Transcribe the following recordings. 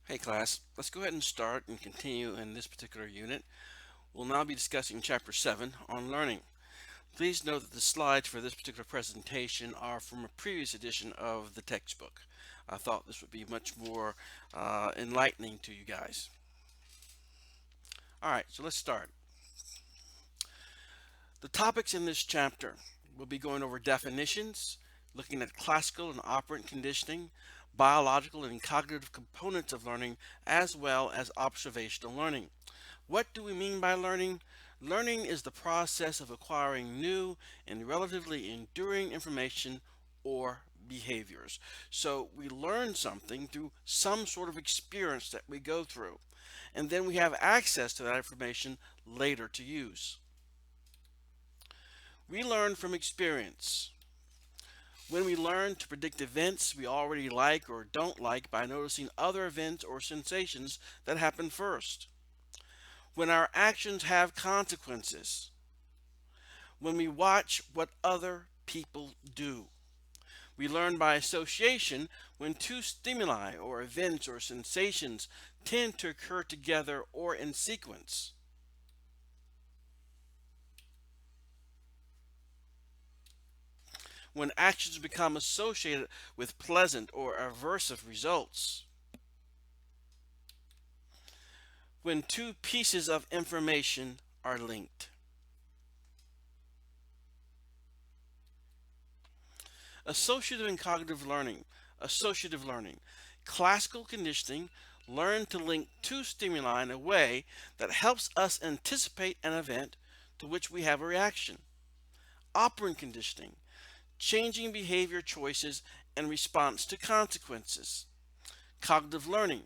Hey class, let's go ahead and start and continue in this particular unit. We'll now be discussing Chapter 7 on learning. Please note that the slides for this particular presentation are from a previous edition of the textbook. I thought this would be much more enlightening to you guys. Alright, so let's start. The topics in this chapter will be going over definitions, looking at classical and operant conditioning, biological and cognitive components of learning, as well as observational learning. What do we mean by learning? Learning is the process of acquiring new and relatively enduring information or behaviors. So we learn something through some sort of experience that we go through, and then we have access to that information later to use. We learn from experience. When we learn to predict events we already like or don't like by noticing other events or sensations that happen first. When our actions have consequences. When we watch what other people do. We learn by association when two stimuli or events or sensations tend to occur together or in sequence. When actions become associated with pleasant or aversive results. When two pieces of information are linked. Associative and cognitive learning. Associative learning. Classical conditioning learn to link two stimuli in a way that helps us anticipate an event to which we have a reaction. Operant conditioning. Changing behavior choices in response to consequences. Cognitive learning.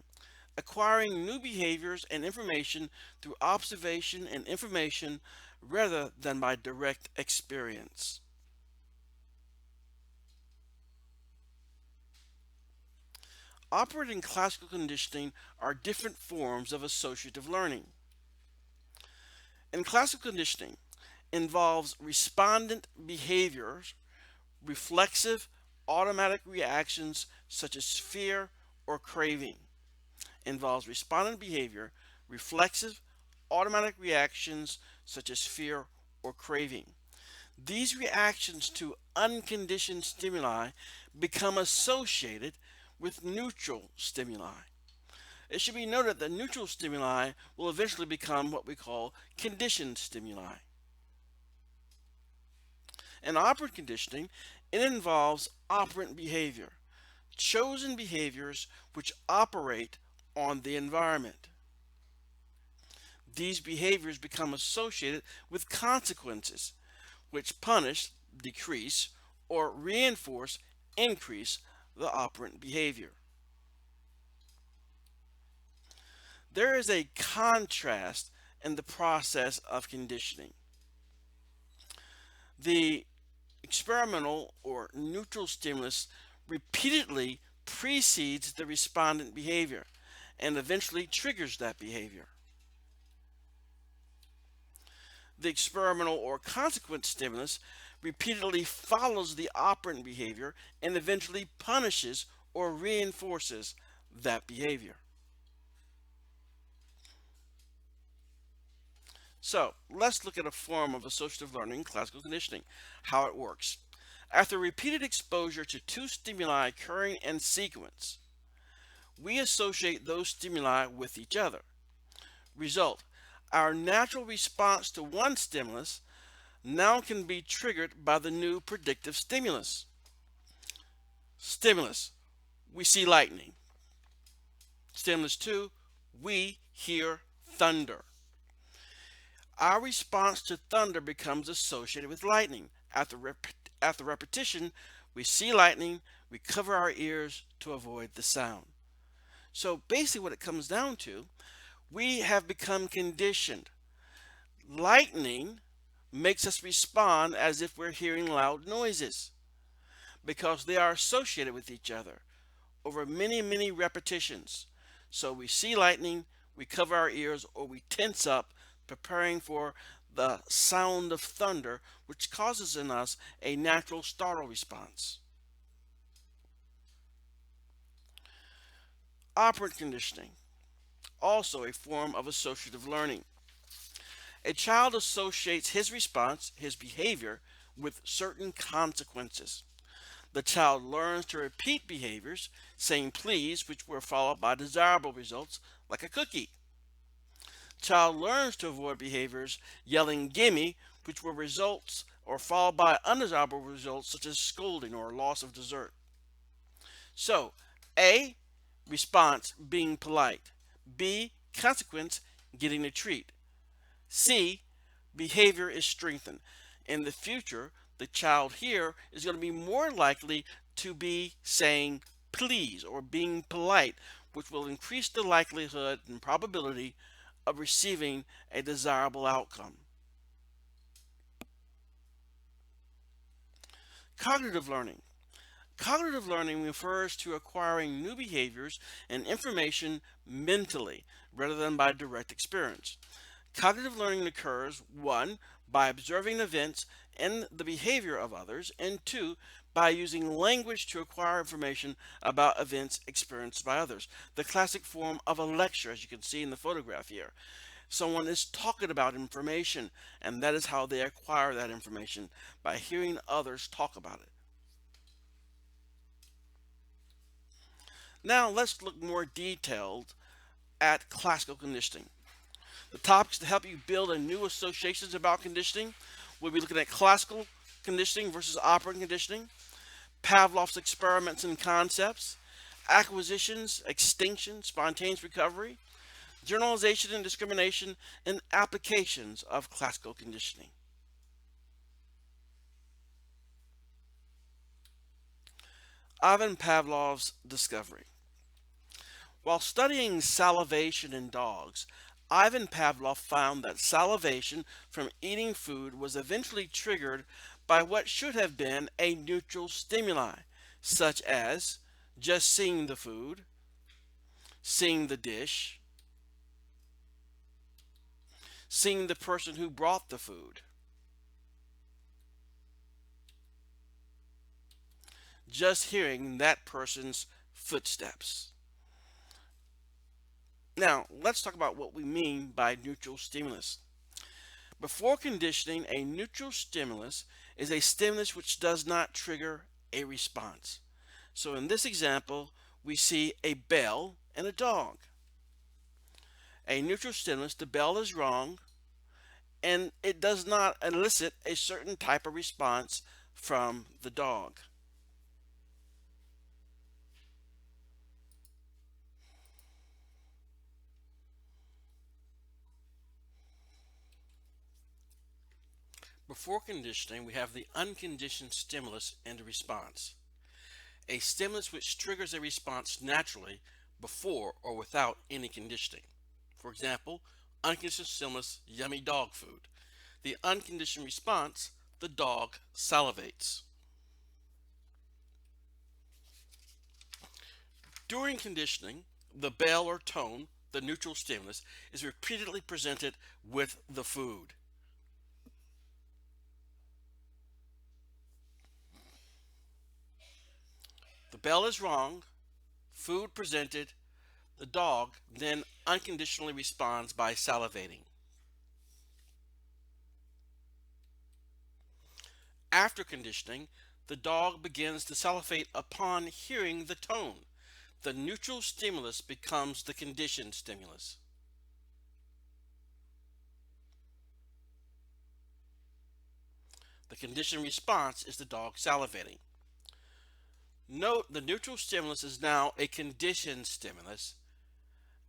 Acquiring new behaviors and information through observation and information rather than by direct experience. Operant and classical conditioning are different forms of associative learning. In classical conditioning, involves respondent behaviors, reflexive, automatic reactions such as fear or craving. Involves respondent behavior, reflexive, automatic reactions such as fear or craving. These reactions to unconditioned stimuli become associated with neutral stimuli. It should be noted that neutral stimuli will eventually become what we call conditioned stimuli. In operant conditioning, it involves operant behavior, chosen behaviors which operate on the environment. These behaviors become associated with consequences, which punish, decrease, or reinforce, increase the operant behavior. There is a contrast in the process of conditioning. The experimental or neutral stimulus repeatedly precedes the respondent behavior and eventually triggers that behavior. The experimental or consequent stimulus repeatedly follows the operant behavior and eventually punishes or reinforces that behavior. So let's look at a form of associative learning, classical conditioning, how it works. After repeated exposure to two stimuli occurring in sequence, we associate those stimuli with each other. Result, our natural response to one stimulus now can be triggered by the new predictive stimulus. Stimulus, we see lightning. Stimulus 2, we hear thunder. Our response to thunder becomes associated with lightning. After repetition, we see lightning, we cover our ears to avoid the sound. So basically what it comes down to, we have become conditioned. Lightning makes us respond as if we're hearing loud noises because they are associated with each other over many repetitions. So we see lightning, we cover our ears, or we tense up preparing for the sound of thunder, which causes in us a natural startle response. Operant conditioning, also a form of associative learning. A child associates his response, his behavior, with certain consequences. The child learns to repeat behaviors, saying please, which were followed by desirable results, like a cookie. Child learns to avoid behaviors, yelling gimme, which were results or followed by undesirable results such as scolding or loss of dessert. So, A, response, being polite. B, consequence, getting a treat. C, behavior is strengthened. In the future, the child here is going to be more likely to be saying please or being polite, which will increase the likelihood and probability of receiving a desirable outcome. Cognitive learning. Cognitive learning refers to acquiring new behaviors and information mentally rather than by direct experience. Cognitive learning occurs, 1, by observing events and the behavior of others, and 2, by using language to acquire information about events experienced by others. The classic form of a lecture, as you can see in the photograph here. Someone is talking about information, and that is how they acquire that information, by hearing others talk about it. Now let's look more detailed at classical conditioning. The topics to help you build a new associations about conditioning, we'll be looking at classical conditioning versus operant conditioning, Pavlov's experiments and concepts, acquisitions, extinction, spontaneous recovery, generalization and discrimination, and applications of classical conditioning. Ivan Pavlov's discovery. While studying salivation in dogs, Ivan Pavlov found that salivation from eating food was eventually triggered by what should have been a neutral stimuli, such as just seeing the food, seeing the dish, seeing the person who brought the food, just hearing that person's footsteps. Now, let's talk about what we mean by neutral stimulus. Before conditioning, a neutral stimulus is a stimulus which does not trigger a response. So in this example, we see a bell and a dog. A neutral stimulus, the bell is wrong, and it does not elicit a certain type of response from the dog. Before conditioning, we have the unconditioned stimulus and a response. A stimulus which triggers a response naturally before or without any conditioning. For example, unconditioned stimulus, yummy dog food. The unconditioned response, the dog salivates. During conditioning, the bell or tone, the neutral stimulus, is repeatedly presented with the food. The bell is wrong, food presented, the dog then unconditionally responds by salivating. After conditioning, the dog begins to salivate upon hearing the tone. The neutral stimulus becomes the conditioned stimulus. The conditioned response is the dog salivating. Note the neutral stimulus is now a conditioned stimulus,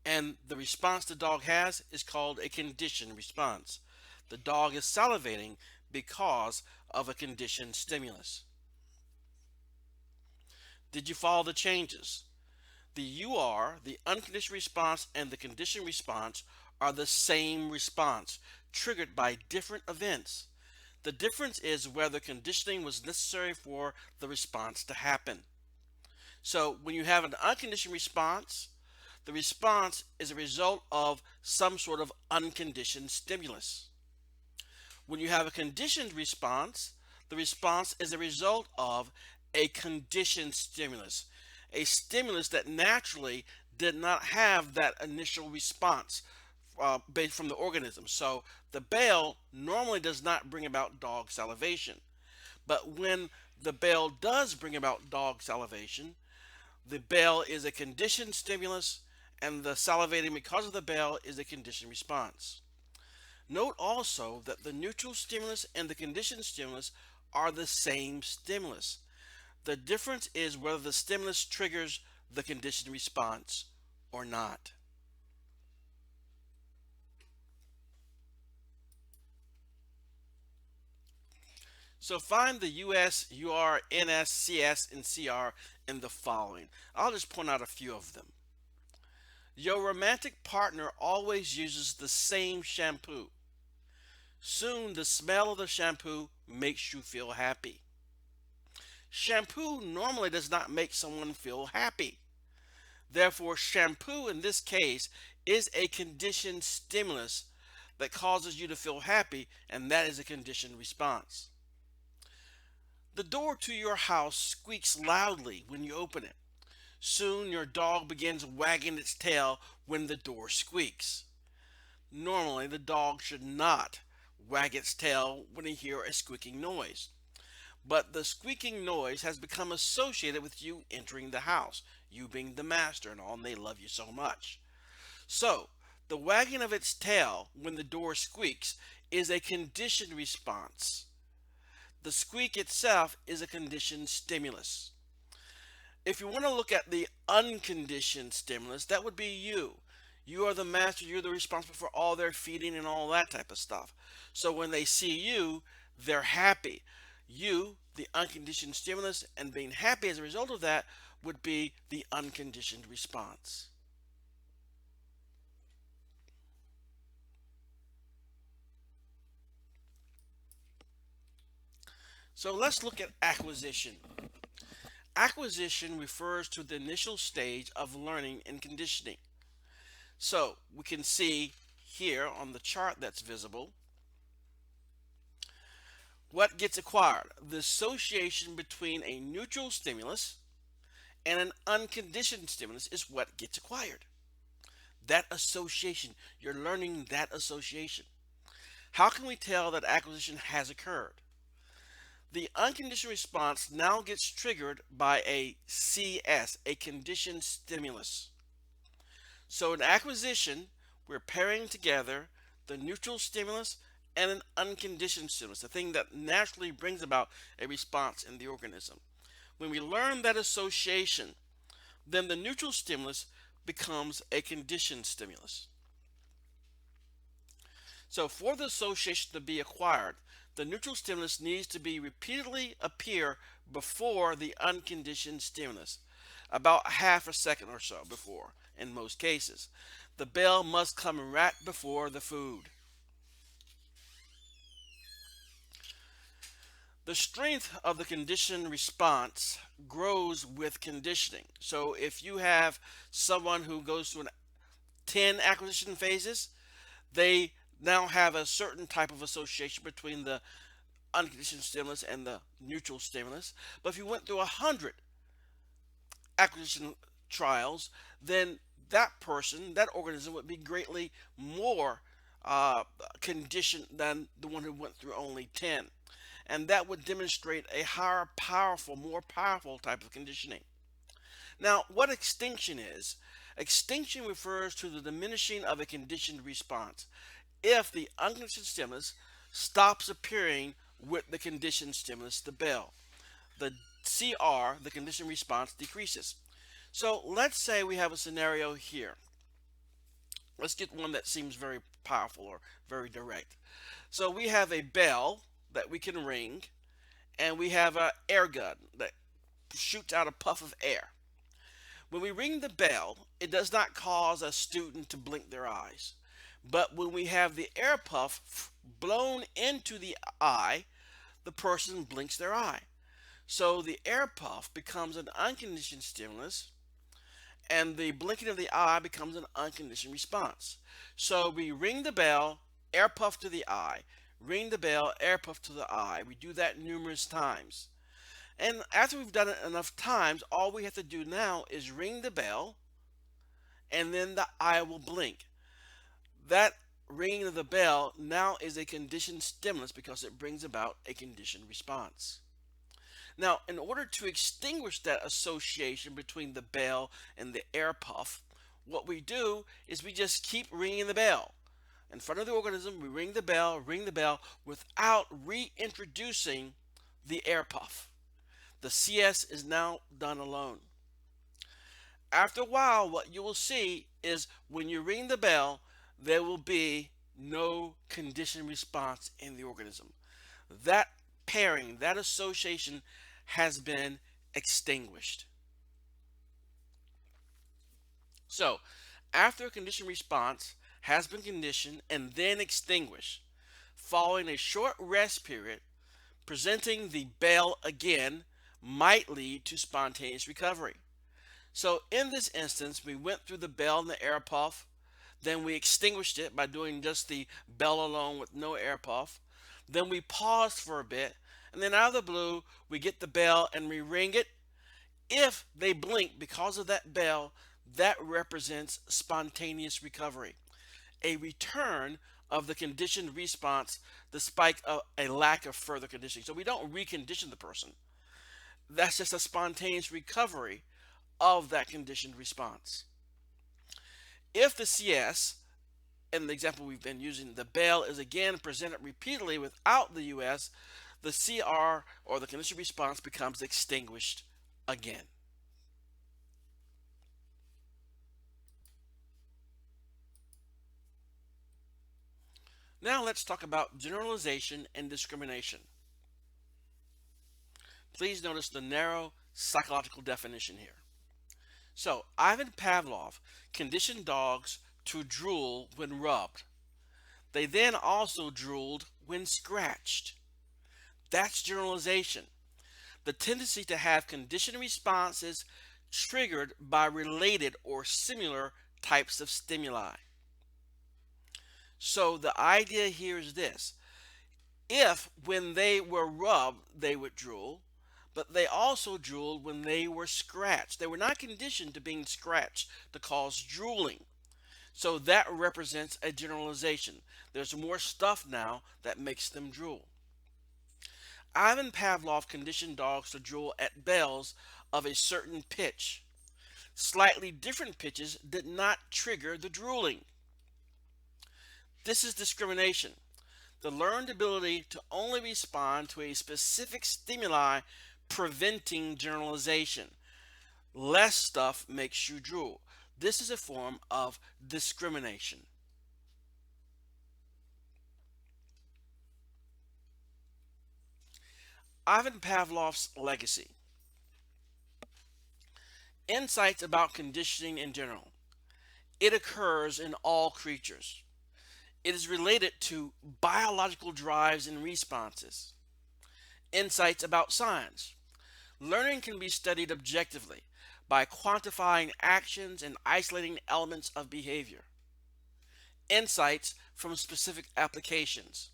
and the response the dog has is called a conditioned response. The dog is salivating because of a conditioned stimulus. Did you follow the changes? The UR, the unconditioned response, and the conditioned response are the same response, triggered by different events. The difference is whether conditioning was necessary for the response to happen. So when you have an unconditioned response, the response is a result of some sort of unconditioned stimulus. When you have a conditioned response, the response is a result of a conditioned stimulus, a stimulus that naturally did not have that initial response based from the organism. So the bell normally does not bring about dog salivation. But when the bell does bring about dog salivation, the bell is a conditioned stimulus, and the salivating because of the bell is a conditioned response. Note also that the neutral stimulus and the conditioned stimulus are the same stimulus. The difference is whether the stimulus triggers the conditioned response or not. So find the US, UR, NS, CS, and CR in the following. I'll just point out a few of them. Your romantic partner always uses the same shampoo. Soon the smell of the shampoo makes you feel happy. Shampoo normally does not make someone feel happy. Therefore, shampoo in this case is a conditioned stimulus that causes you to feel happy, and that is a conditioned response. The door to your house squeaks loudly when you open it. Soon your dog begins wagging its tail when the door squeaks. Normally, the dog should not wag its tail when they hear a squeaking noise. But the squeaking noise has become associated with you entering the house, you being the master and all, and they love you so much. So, the wagging of its tail when the door squeaks is a conditioned response. The squeak itself is a conditioned stimulus. If you want to look at the unconditioned stimulus, that would be you. You are the master, you're the responsible for all their feeding and all that type of stuff. So when they see you, they're happy. You, the unconditioned stimulus, and being happy as a result of that would be the unconditioned response. So let's look at acquisition. Acquisition refers to the initial stage of learning and conditioning. So we can see here on the chart that's visible what gets acquired. The association between a neutral stimulus and an unconditioned stimulus is what gets acquired. That association, you're learning that association. How can we tell that acquisition has occurred? The unconditioned response now gets triggered by a CS, a conditioned stimulus. So in acquisition, we're pairing together the neutral stimulus and an unconditioned stimulus, the thing that naturally brings about a response in the organism. When we learn that association, then the neutral stimulus becomes a conditioned stimulus. So for the association to be acquired, the neutral stimulus needs to be repeatedly appear before the unconditioned stimulus, about half a second or so before in most cases. The bell must come right before the food. The strength of the conditioned response grows with conditioning. So if you have someone who goes through 10 acquisition phases, they now have a certain type of association between the unconditioned stimulus and the neutral stimulus. But if you went through 100 acquisition trials, then that person, that organism would be greatly more conditioned than the one who went through only 10. And that would demonstrate a higher, powerful, more powerful type of conditioning. Now, what extinction is? Extinction refers to the diminishing of a conditioned response. If the unconditioned stimulus stops appearing with the conditioned stimulus, the bell, the CR, the conditioned response, decreases. So let's say we have a scenario here. Let's get one that seems very powerful or very direct. So we have a bell that we can ring, and we have an air gun that shoots out a puff of air. When we ring the bell, it does not cause a student to blink their eyes. But when we have the air puff blown into the eye, the person blinks their eye. So the air puff becomes an unconditioned stimulus, and the blinking of the eye becomes an unconditioned response. So we ring the bell, air puff to the eye, ring the bell, air puff to the eye. We do that numerous times. And after we've done it enough times, all we have to do now is ring the bell and then the eye will blink. That ringing of the bell now is a conditioned stimulus because it brings about a conditioned response. Now, in order to extinguish that association between the bell and the air puff, what we do is we just keep ringing the bell. In front of the organism, we ring the bell without reintroducing the air puff. The CS is now done alone. After a while, what you will see is when you ring the bell, there will be no conditioned response in the organism. That pairing, that association has been extinguished. So, after a conditioned response has been conditioned and then extinguished, following a short rest period, presenting the bell again might lead to spontaneous recovery. So in this instance, we went through the bell and the air puff, then we extinguished it by doing just the bell alone with no air puff. Then we paused for a bit, and then out of the blue, we get the bell and we ring it. If they blink because of that bell, that represents spontaneous recovery, a return of the conditioned response despite a lack of further conditioning. So we don't recondition the person. That's just a spontaneous recovery of that conditioned response. If the CS, in the example we've been using, the bell is again presented repeatedly without the US, the CR or the conditioned response becomes extinguished again. Now let's talk about generalization and discrimination. Please notice the narrow psychological definition here. So, Ivan Pavlov conditioned dogs to drool when rubbed. They then also drooled when scratched. That's generalization. The tendency to have conditioned responses triggered by related or similar types of stimuli. So the idea here is this. If when they were rubbed, they would drool, but they also drooled when they were scratched. They were not conditioned to being scratched to cause drooling. So that represents a generalization. There's more stuff now that makes them drool. Ivan Pavlov conditioned dogs to drool at bells of a certain pitch. Slightly different pitches did not trigger the drooling. This is discrimination. The learned ability to only respond to a specific stimuli, preventing generalization. Less stuff makes you drool. This is a form of discrimination. Ivan Pavlov's legacy. Insights about conditioning in general. It occurs in all creatures. It is related to biological drives and responses. Insights about science. Learning can be studied objectively by quantifying actions and isolating elements of behavior. Insights from specific applications.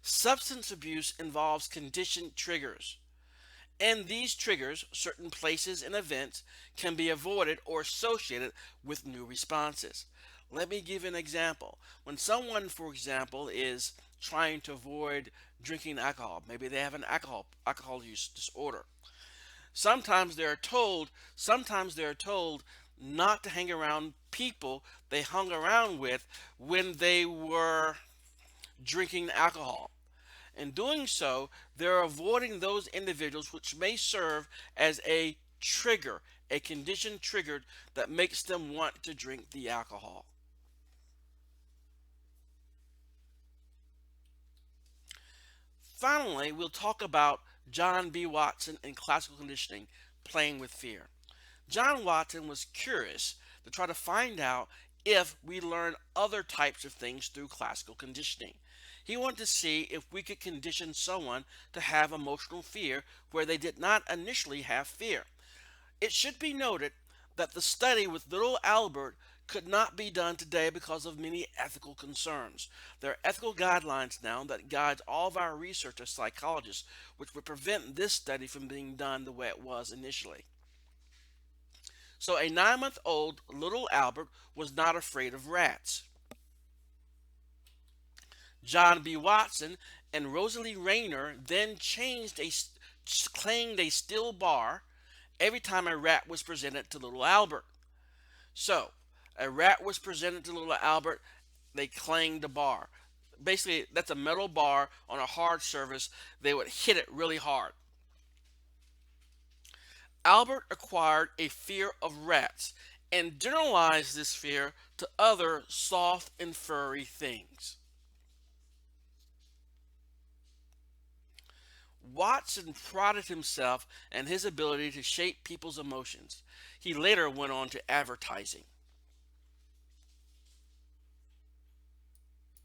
Substance abuse involves conditioned triggers. And these triggers, certain places and events, can be avoided or associated with new responses. Let me give an example. When someone, for example, is trying to avoid drinking alcohol, maybe they have an alcohol use disorder. Sometimes they're told not to hang around people they hung around with when they were drinking alcohol. In doing so, they're avoiding those individuals which may serve as a trigger, a condition triggered that makes them want to drink the alcohol. Finally, we'll talk about John B. Watson and classical conditioning, playing with fear. John Watson was curious to try to find out if we learn other types of things through classical conditioning. He wanted to see if we could condition someone to have emotional fear where they did not initially have fear. It should be noted that the study with little Albert could not be done today because of many ethical concerns. There are ethical guidelines now that guide all of our research as psychologists, which would prevent this study from being done the way it was initially. So a 9-month-old little Albert was not afraid of rats. John B. Watson and Rosalie Rayner then clanged a steel bar every time a rat was presented to little Albert. So, a rat was presented to little Albert, they clanged the bar. Basically, that's a metal bar on a hard surface. They would hit it really hard. Albert acquired a fear of rats and generalized this fear to other soft and furry things. Watson prided himself in his ability to shape people's emotions. He later went on to advertising.